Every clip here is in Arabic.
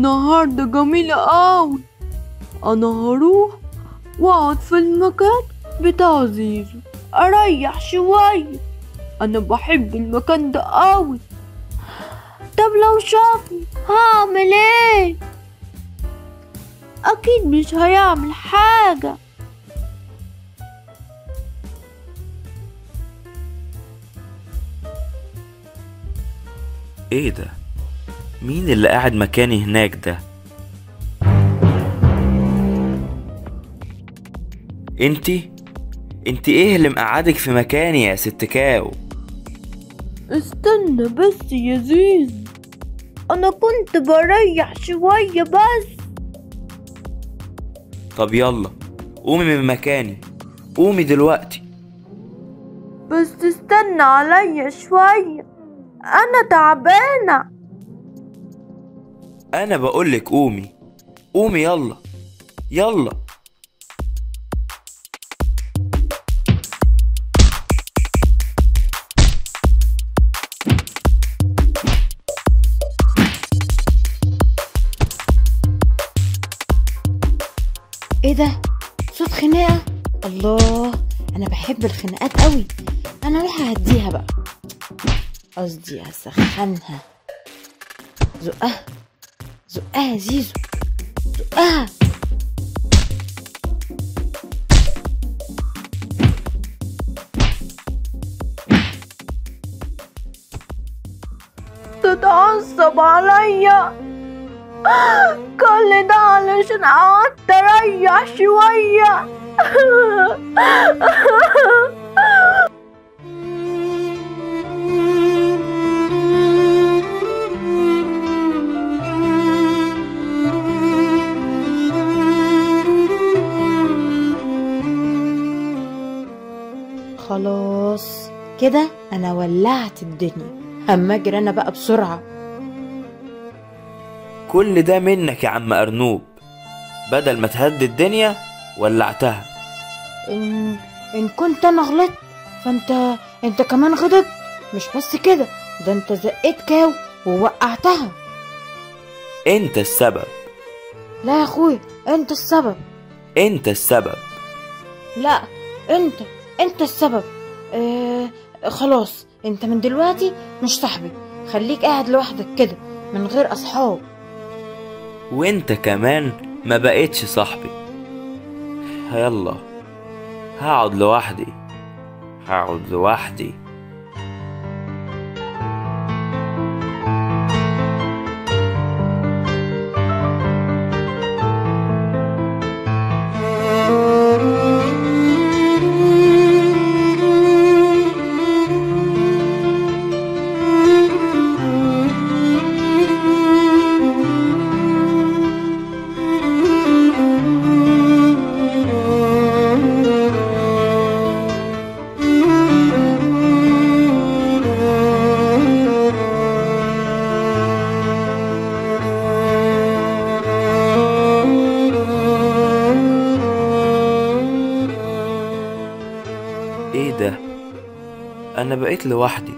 النهاردة جميلة أوي. أنا هروح وأقعد في المكان بتاع زيزو أريح شوية. أنا بحب المكان ده أوي. طب لو شافني هعمل ايه؟ أكيد مش هيعمل حاجة. ايه ده؟ مين اللي قاعد مكاني هناك ده؟ انتي ايه اللي مقعدك في مكاني يا ست كاو؟ استنى بس يا زيزو، أنا كنت بريح شوية بس. طب يلا قومي من مكاني، قومي دلوقتي. بس استنى عليا شوية، أنا تعبانة. انا بقولك قومي، قومي يلا يلا. ايه ده؟ صوت خناقة؟ الله، انا بحب الخناقات قوي. انا اروح اهديها بقى، قصدي اسخنها. زقها زقها يا زيزو، زقها. تتعصب عليا كل ده علشان قعدت اريح شوية. خلاص كده انا ولعت الدنيا، اما اجري انا بقى بسرعة. كل ده منك يا عم أرنوب، بدل ما تهدي الدنيا ولعتها. ان كنت انا غلطت فانت كمان غلطت. مش بس كده، ده انت زقيت كاو ووقعتها. انت السبب. لا يا اخويا، انت السبب. انت السبب. لا، انت السبب. خلاص، انت من دلوقتي مش صاحبي. خليك قاعد لوحدك كده من غير اصحاب. وانت كمان ما بقيتش صاحبي. يلا هقعد لوحدي، هقعد لوحدي. ايه ده؟ انا بقيت لوحدي،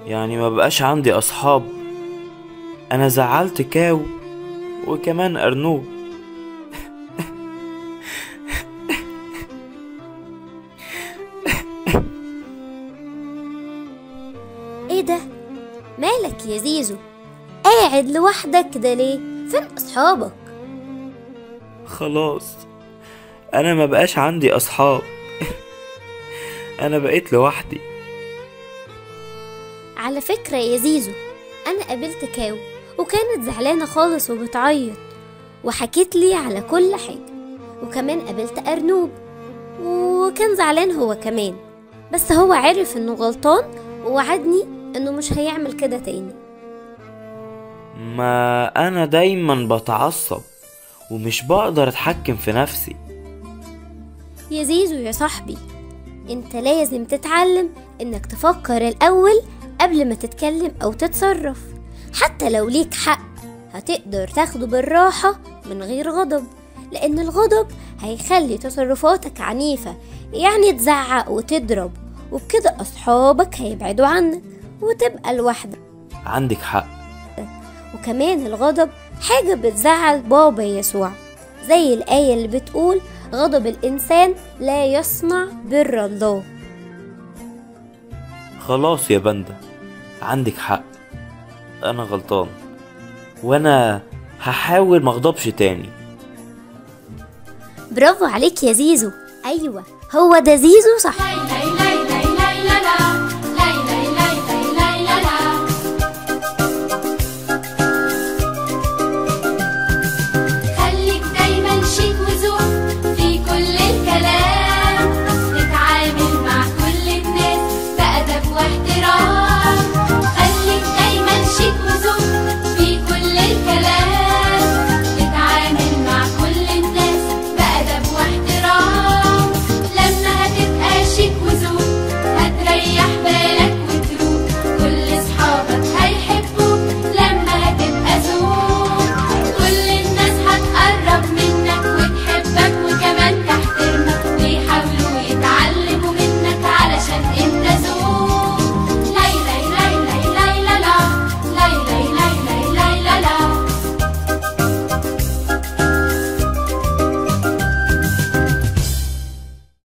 يعني ما بقاش عندي اصحاب. انا زعلت كاو وكمان ارنوب. ايه ده؟ مالك يا زيزو؟ قاعد لوحدك كده ليه؟ فين اصحابك؟ خلاص انا ما بقاش عندي اصحاب. انا بقيت لوحدي. على فكرة يا زيزو، انا قابلت كاو وكانت زعلانة خالص وبتعيط، وحكيت لي على كل حاجة. وكمان قابلت ارنوب وكان زعلان هو كمان، بس هو عرف انه غلطان ووعدني انه مش هيعمل كده تاني. ما انا دايما بتعصب ومش بقدر اتحكم في نفسي. يا زيزو يا صاحبي، انت لازم تتعلم انك تفكر الاول قبل ما تتكلم او تتصرف. حتى لو ليك حق هتقدر تاخده بالراحة من غير غضب، لان الغضب هيخلي تصرفاتك عنيفة، يعني تزعق وتضرب، وبكده اصحابك هيبعدوا عنك وتبقى لوحدك. عندك حق. وكمان الغضب حاجة بتزعل بابا يسوع، زي الآية اللي بتقول غضب الإنسان لا يصنع بر الله. خلاص يا باندا، عندك حق، انا غلطان، وانا هحاول مغضبش تاني. برافو عليك يا زيزو، أيوة هو ده زيزو صح.